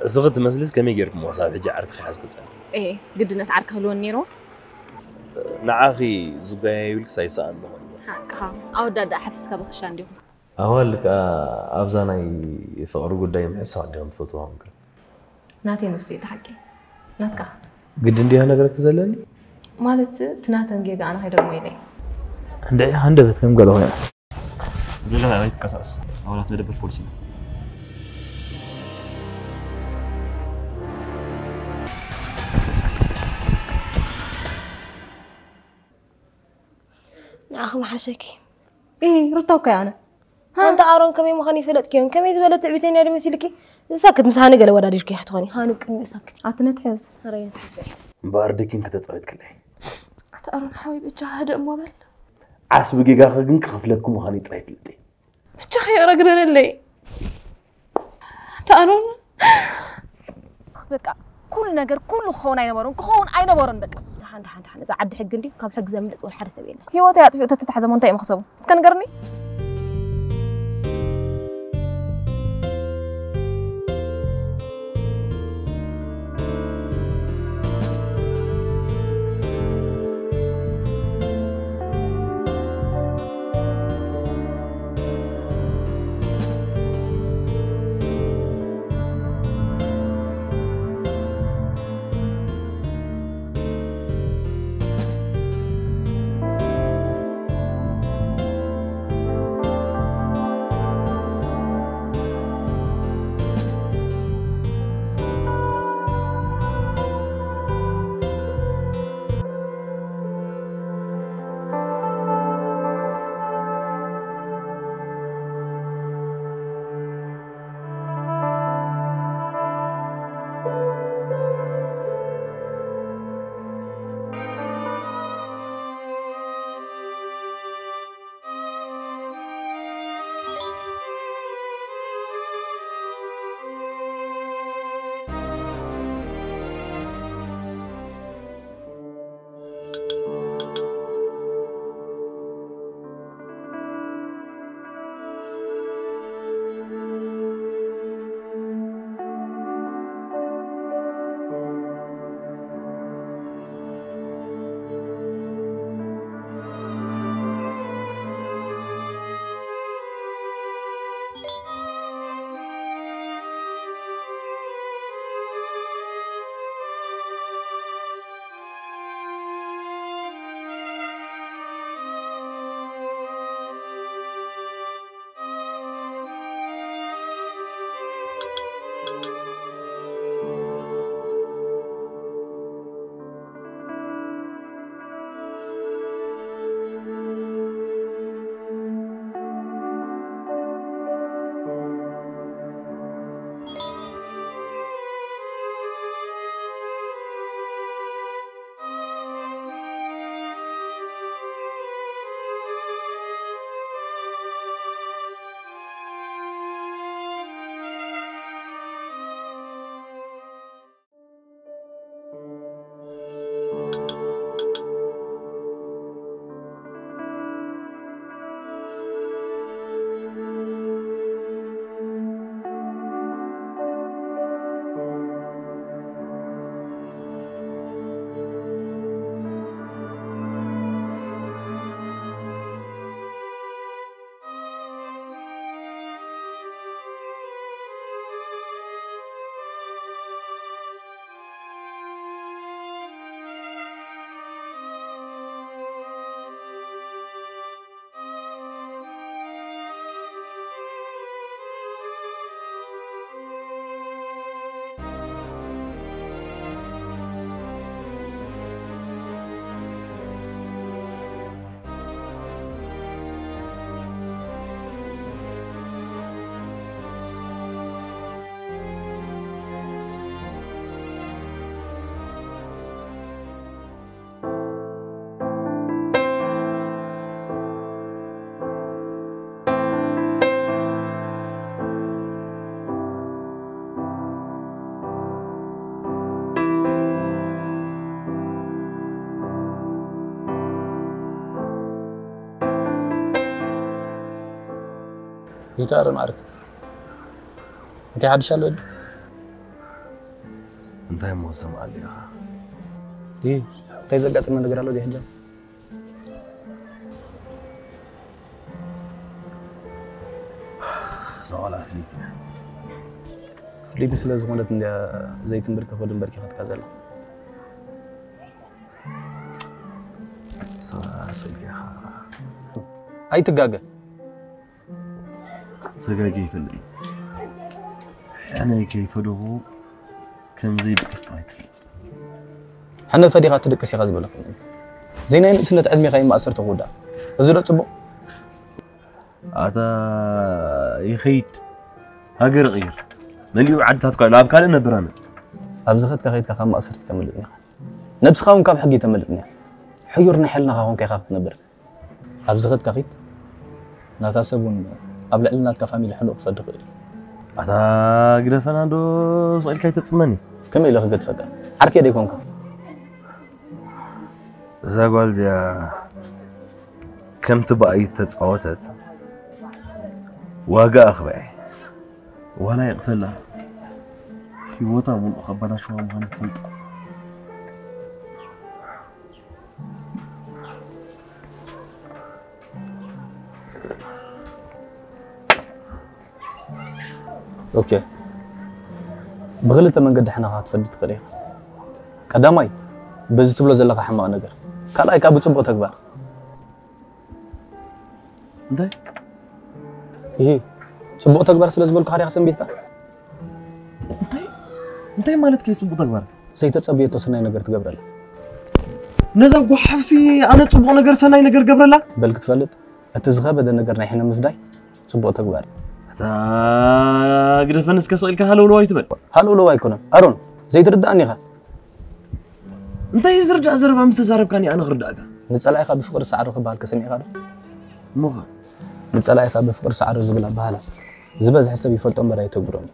زغد مزلس كم يجرب مصاب حجة عارف خي حاسك تصل. إيه قدنا تعرف هلون نيرو. نعاقي زوجي يقولك سايسان ده. ها أو دا حفظ كبخش عندهم. أهولك أبزانا يفقروا قدام حساب عندهم فوتوهم كله. ناتي نسوي تحكي. ناتكا. قد عندي أنا قرك زلني. مالس تناتن جيجا أنا هيدا مويلي. عندي بتكلم قالوا هنا. جل أنا عايز كساس. أولا تبدأ بالفورسين. أخ ما حشكي. إيه رتوك أنا. أنت عارون كمي مخاني فلت كيون كمي زبالة تعبتين يا مسيلكي. ساكت مسحانة قال ولا ريشكي حتغني هانو كمي ساكت. عطنا تحز. رأيي تحز بيه. باردكين كده تصعد كله. أتأرون حبيبي جاهد أموبل. عصب جيجا خجن كخفلكم مخاني طريق لتي. جاهي رجلنا اللي. أتأرون. بقى كل نجار كله خون أين برون خون أين برون بقى. حن إذا عد حق لي قبل حق زملت والحرس بينا. هو تتحزم منطقة مخصوبة. بس كان قرني. يتارى معرك انت حد شالو انت يا موسم علي دي تيزقات من نقرا له دي حجه سؤال فليتي سلاز قولت ان زيت بركه ودن بركه خد كازل سؤال اي تقاقه سقاقي في اللي أنا كيف له كم زيد قصة يتفلت حنا فديقة تدقس يغاز بلك زين أين سنة عدمي غاية ما أسرت غودا أزيلو تبو هذا يخيد هاجر غير مليو عد هتقول لاب كان نبرنا أبزخت كخيد كخام ما أسرت تملئني نفس خاون كاب حقي تملئني حيورنا حلنا خاون كي خاخت نبر أبزخت كخيد ناتاسبون قبل علنا كفاميلي حلو صدق غير هذا قد فنادو سؤال كي تسمعني كم إلى قد فدا حركة ديكونك زاقول يا كم تبقى يتتصاوتت واقع أخبعي ولا يقتلها في وطن من أخبرها شو ما نتفلت اوكي بغلت من قد حنا غاتفدت قريب قدامي بزت بلو زلقه حما نغر كالاي كاب صبو تكبار انت ايه صبو تكبار سلازبلك خاري خصم بيتك انت مالت كي صبو تكبار زي تصبيتو سناي نغر تغبرلا نزق حفسي انا صبو نغر سناي نغر غبرلا بلك تفلت اتزغب هذا النغر ناي حنا مفداي صبو تكبار تا قد فنس كسئلك هلو لو يتبل هلو لو يكون ارون زي ترداني خا انت يزرجع زرب مستزارب كاني انا غرداك نصلاي خا بفقر سعر خبال كسمي خا موخا نصلاي خا بفقر سعر زبلا بحالا زبز حسب يفلطون براي تغبروني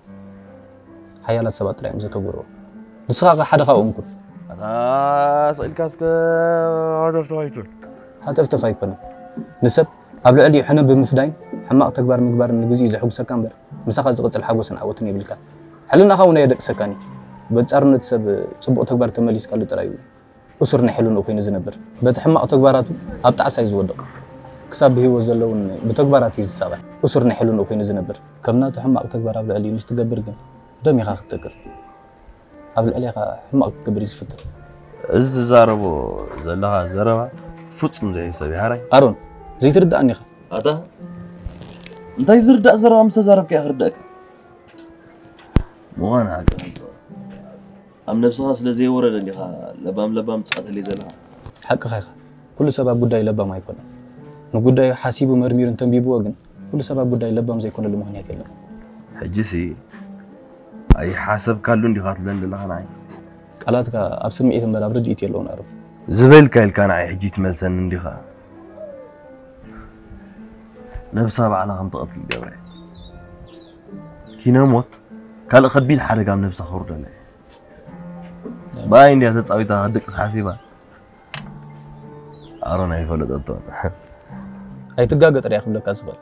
حيالات سبات رايم زتغبرو نسخا حدا خا امكن تا سئلك اسك هدف تويتل هدف تفايكن نسب قبل علي حنا بمفداي حماق تكبار مقبار نغزي زحوق سكامبر مسخا زقصل حاغوسن عوتني يبلكا حلنا خاونا يدق سكاني بصارنت سب صبو تكبار تمليس قالو ترايو اسرنا حلو خوين زنبر بتحماق تكباراتو ابطع سايز ودق كسب هيو زلون بتكبارات يزصبا اسرنا حلو خوين زنبر كمناتو حماق تكبار قبل علي مستقبر كن دمي خا ختكر قبل علي حماق كبر يزفتر از زاربو زلها زربا فصم زي سبي هراي ارون زي ترداني خا هذا انت يزرد زربا مستزارب كي اخردك مو انا حاجه ام نفسها سلازي ورد اللي لبام تصات اللي زلها حق خايخه كل سبب غداي لبام ايكون نغداي حاسيبو مرمير تنبيبو وغن كل سبب غداي لبام زي كون المهنيات يلا حجسي اي حسب كالو اندي خاطلن لها ناي قالاتك ابسم ايت مراب رديت يلون ارو زبل كايل كان عي حجيت ملسن اندي خا نفسها على منطقه الجبل كينا موت قال خبيل حرقه من نفسها خرج لي باين دي تصاويتها دقس حاسيبه ارون يفلط الطون اي تغاغ طريق بلك ازبل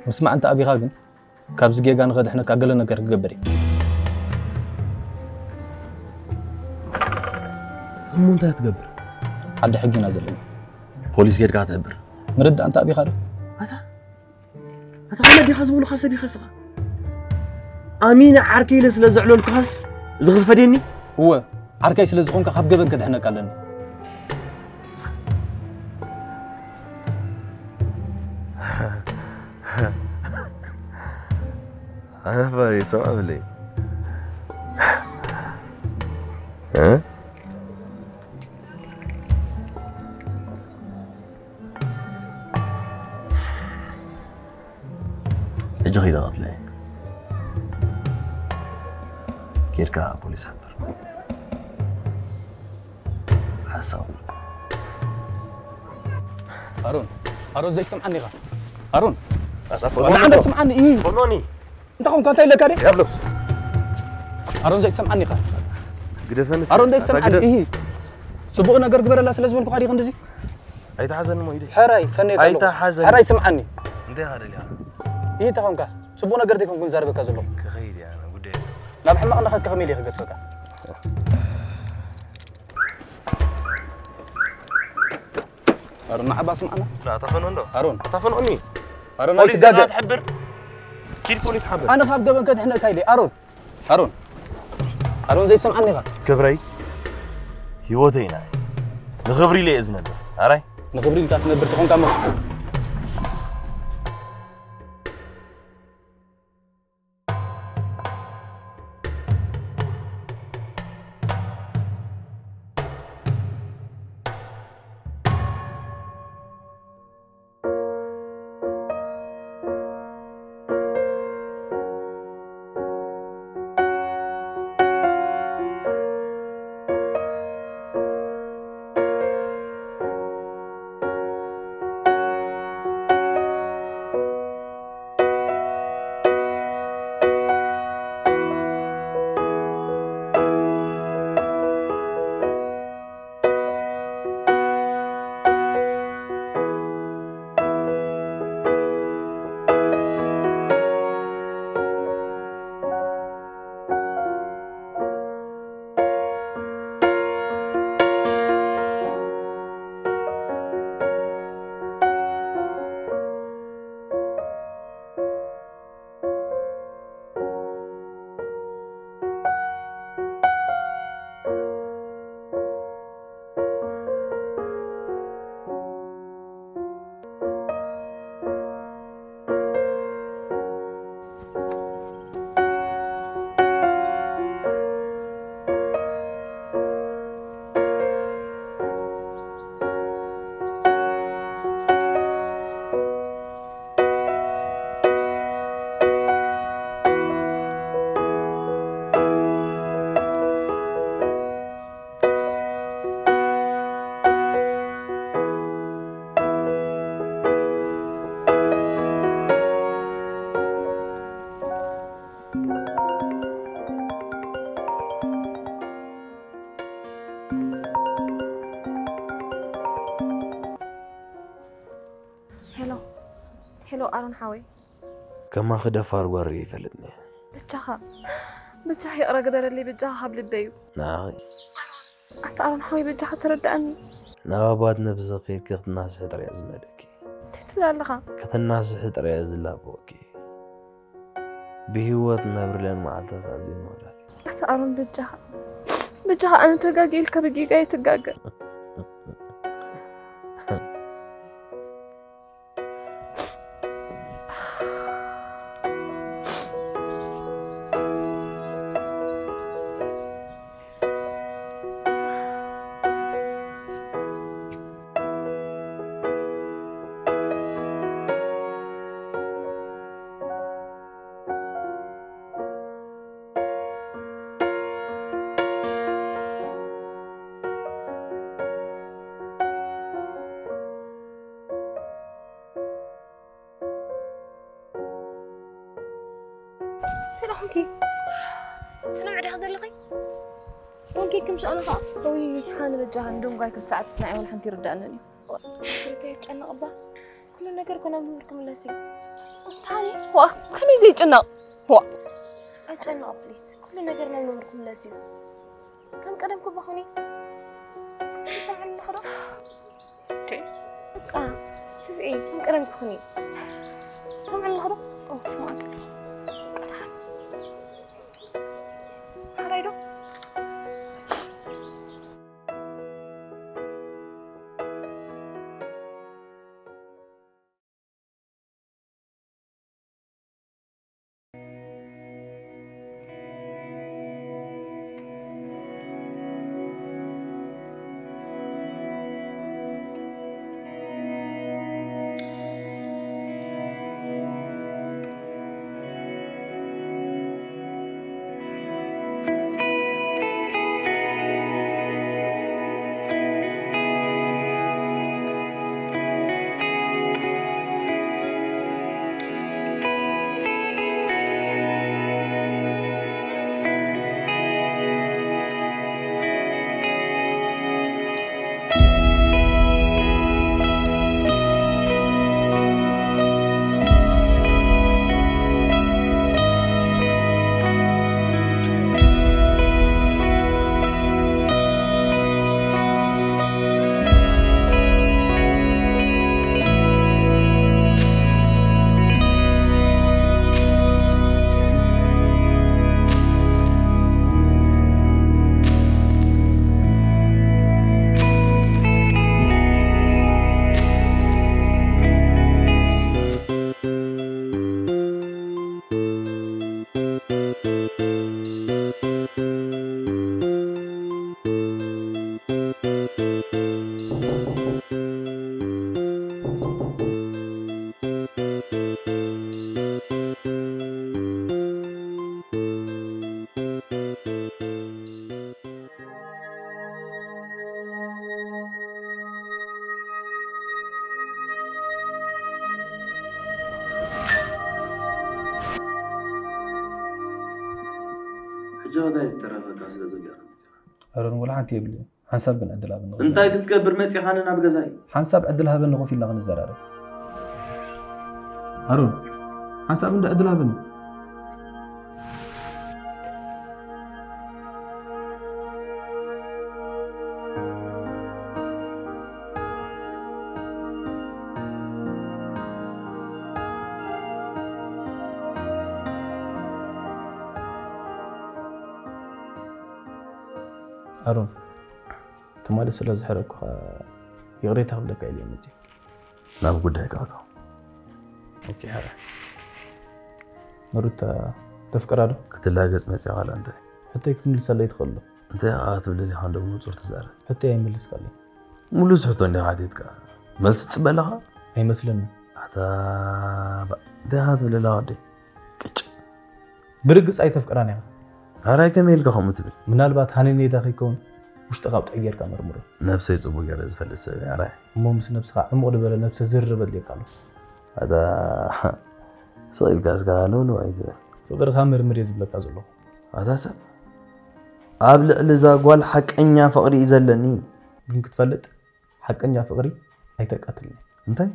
مسمع انت ابي خاغن كابز جيغان غد احنا كاغل نكر غبري مو انت تغبر حد حقنا زلنا بوليس جيت قاعد تعبر مرد انت ابي خاغ هذا خلي دي خزبو خاصه دي خسره امين عركي لسلا زعلو الكاس زغف فديني هو عركاي سلازخونك خاب جبن كدحنا قالن انا فاي سوى لي ها اجي غير ضغط لي كيركا بوليس حبر حساب ارون زي سمعني غا ارون انا عندك سمعني ايه فنوني انت كون كنت لك كاري يا بلوس ارون زي سمعني غا قدفنس ارون زي سمعني ايه سبوق نغر غبر لا سلازبلكو خدي خندزي اي تحزن مو يدي حراي فني اي تحزن حراي سمعني انت هذا اللي ايه تكون كا صبونا قردكم كن زاربك زلو كخيدي أنا قدي لا بحمق أنا خد كخميلي خد فكا أرون عباس معنا لا طفن له أرون طفن أمي أرون بوليس لا تحبر كيف بوليس حبر أنا خاب دبن كده إحنا كايلي أرون زي سمعني غا كبري هيوتينا نخبري لي إذن الله عراي نخبري لتاك نبر تكون كامل هلو أرون حاوي كما خدفار وري فلتني بجاها يقرا قدر اللي بجاها بلبيو ناغي حتى أرون حاوي بجاها تردأني نابات نبز خير كت الناس حدر يا زمدكي تتبع لها كت الناس حدر يا زلابوكي بهوت نبرلين معلتات عزيز ولادي حتى أرون بجاها أنا تقاقي الكبجي جاي تقاقي حنكي سلام عليك زلقي حنكي كم شأنها خا وي حان بجاها ندوم قايك الساعة تسمعي ولا حنتي ردأنني قلت أنا أبا كل نجار كنا بنوركم اللاسي تاني هو كم يزيد جنا هو أنا أبليس كل نجار كنا بنوركم اللاسي كم كلامكم بخوني سمعني خلاص تبعي كم كلامكم بخوني سمعني خلاص سمعني هرايدو جودة ترى كاس لزوجها أرون ولا حنتي يبلي حنساب بن عدلها بن أنت تتكبر متي خاننا بجزاي حنساب عدلها بن غفي لغن الزرارة أرون حنساب بن عدلها بن أرون تمالي سلاز حرك يغريتها بدك إلي متي لا بقول هيك هذا أوكي هذا مرت تفكر هذا كتلاقز متي على أنت حتى يكتم لسه اللي يدخل له أنت عاتب لي هذا مو صورة زارة حتى يملس قال لي ملوس حطوني عاديتك بس تسبلها أي مثلا هذا ده ولا لا دي كش برقص أي تفكر أنا هراي كميل كهم تبي منالبات هاني داخل يكون مش تقاط أير كامر مرة نفسي يصبوا جالس فلسه هراي مو مس نفسها أمور بلا نفسه زر بدلي قالوا هذا صايل جاز قالوا له أيده فقر خامر مريز بلا كازلو هذا سب قبل لذا قال حق إني فقري إزلني ممكن تفلت حق إني فقري هيتقاتلني أنت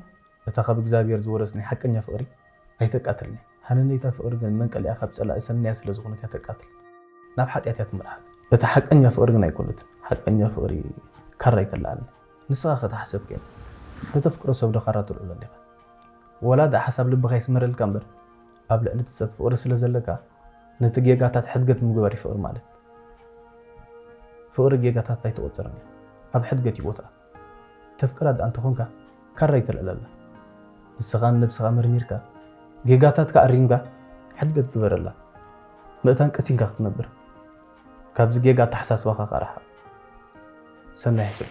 تاخذ إكزابير زورسني حق إني فقري هيتقاتلني هنني تفقر من قال يا أخي بسأل إسني أسل زغنت يتقاتل ناب حد يأتي مرحب بتحق إني فقري جنا يقولت حق إني فقري كريت الآن نساخة حسب كين بتفكر سود خرات الأولى اللي ولا ده حسب لب غيس مر الكامبر قبل أن تسب ورسل زلكا نتجي قاتات حدقت مجبري فقر مالك فقر جي قاتات تاي توترني قبل حدقت يبوتها تفكر هذا أنت هونك كريت الأولى نسخان نبسخان مرميركا جي قاتات كأرينجا حدقت جبر الله متان كسين قاعد نبر كابز جي قاعد تحساس واقع قرحة سنة حسبك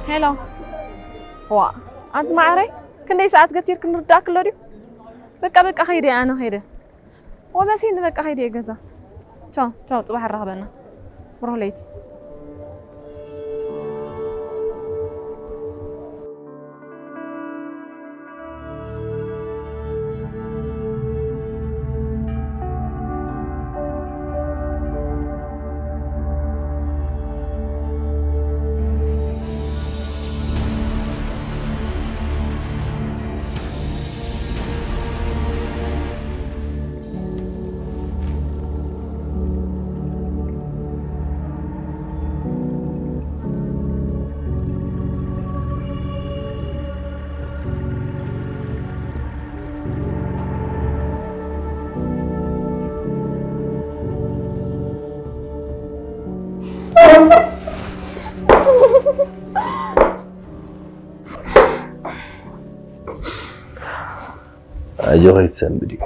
هلا وا أنت معري كندي ساعات كتير كنرداك لوري بقى خيري أنا خيري وبسين بقى خيري جزا تشاو صباح الرهبنا بروح ليتي أجوهيت سامبدي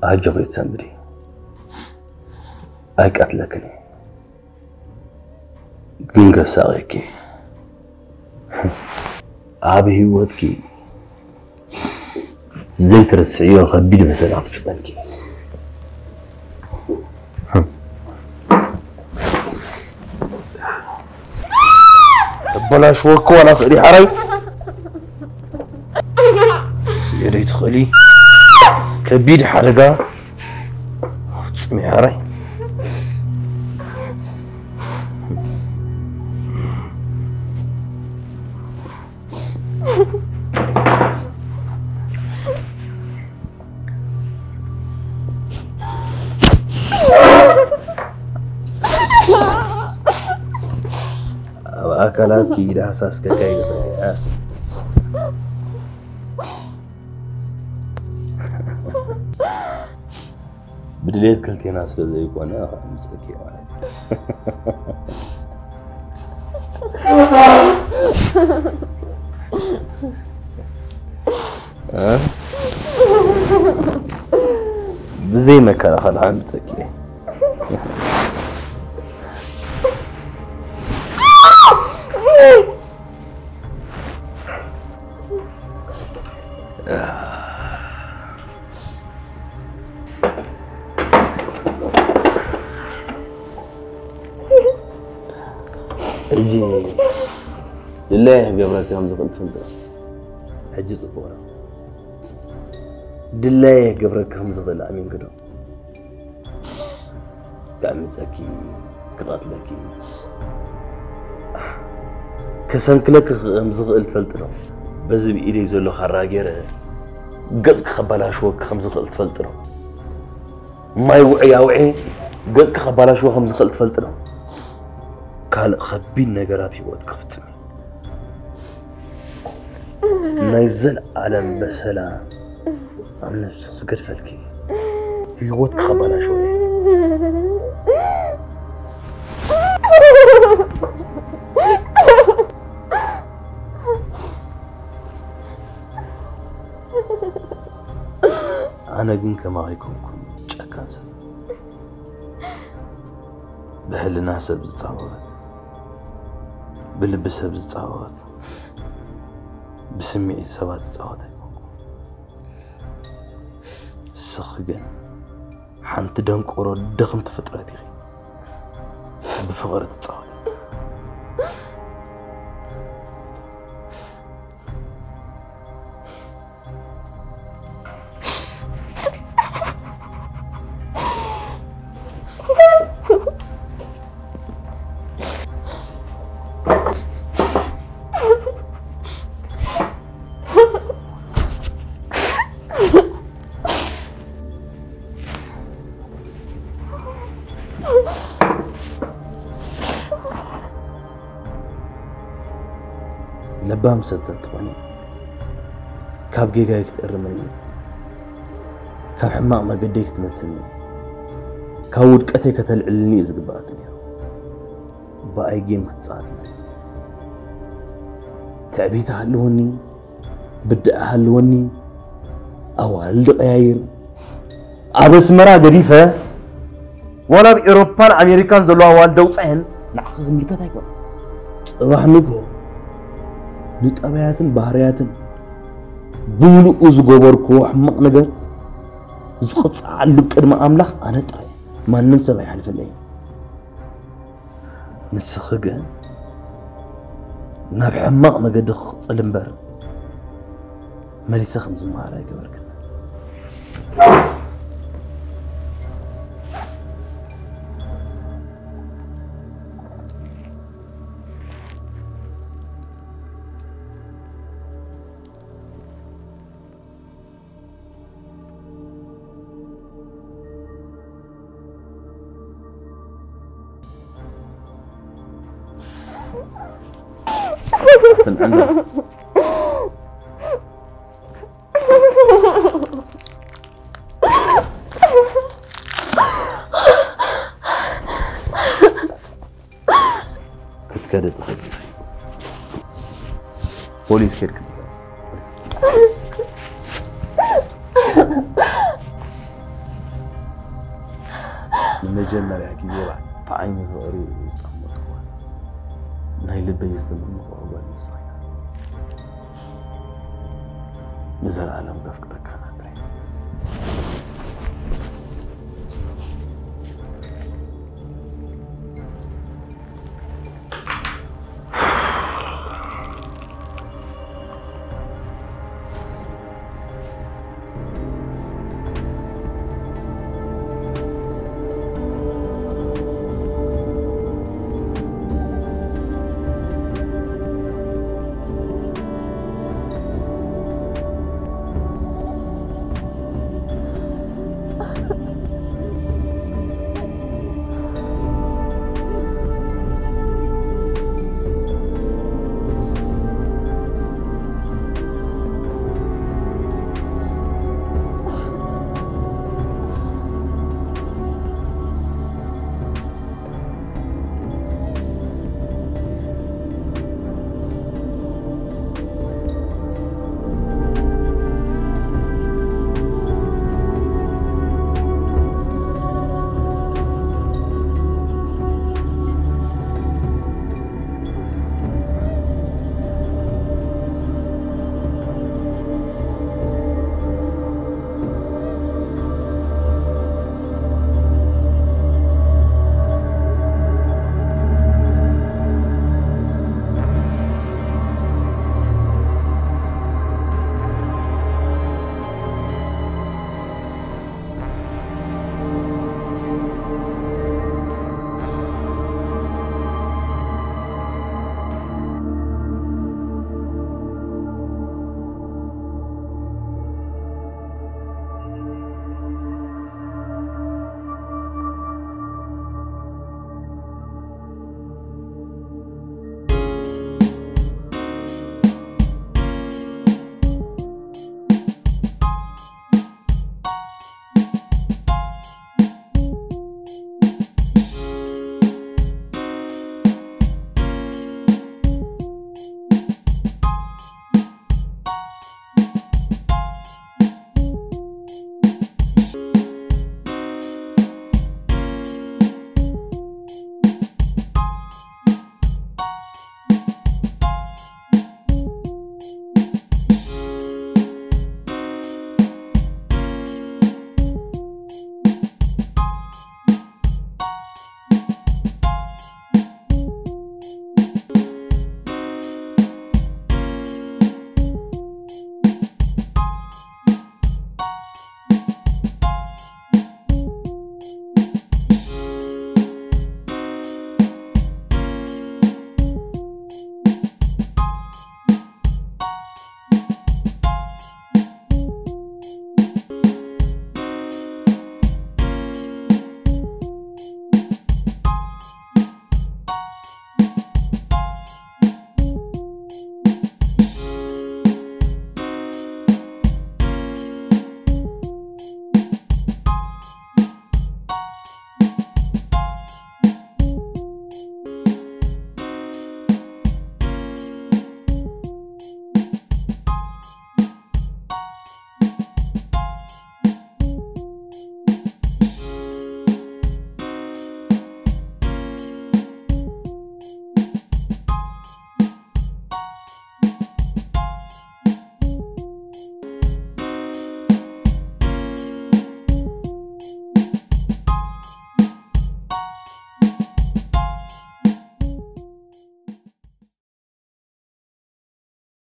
أجوهيت سامبدي أيك أتلكني جنجا ساقيكي أبي هوتكي زيت رسعيه خبيد مثلا عفتسبالكي بلاش وكو ولا خلي حري سيري تخلي كبيد حرقة تسمي حري أكلات كيدا أساس كاي بدليت كلتي ناس زي يكون مسكي بزي ما كان خل عمتك اجي لله قبرك هم زغل فندق حجي صفورة دلله قبرك هم زغل امين كده كأمزكي كقاتلكي كسنكلك هم زغل فلترو بزي بإيدي زلو خراجيره قزك خبالاشوك هم زغل فلترو ما يوعي قزك خبالاشوك هم زغل فلترو قال خبين نجرا بيوت كفتني نزل عالم بسلام عم نفس فقد فلكي بيوت خبلا شوي أنا جن كما يكون شكان سب بهل الناس بتتصاوت بلبس بتتصاوت بسمي سوات تتصاوت سخجن حنت دنقورو دخم تفطراتي بفقر تتصاوت لبام سبتت تباني كاب جيجا يكتقرمني كاب حماق ما قديك تمسني كاود قتي كتلعلني إزقباكني بأي جيم كتصعد نايس تعبيت هالوني بدأ هالوني أو هالدقاير أبس مرا قريفة ولا بإوروبان أمريكان زلوا والدوصين نأخذ ملكات هيكون صباح نبهو نتابعاتن بحرياتن بولو أزغبركو حمق نجر زقط على قدم أملاخ أنا طاي ما ننسى بحلف الليل نسخجن ناب حمق مقدخ صلمبر مليسة خمس معارك بركنا أنا كده تخيل بوليس كده من الجنة يا كبيرة عيني صغيرة يستحمل ناي لبي يستمر وأول يصير نزل عالم قفك كان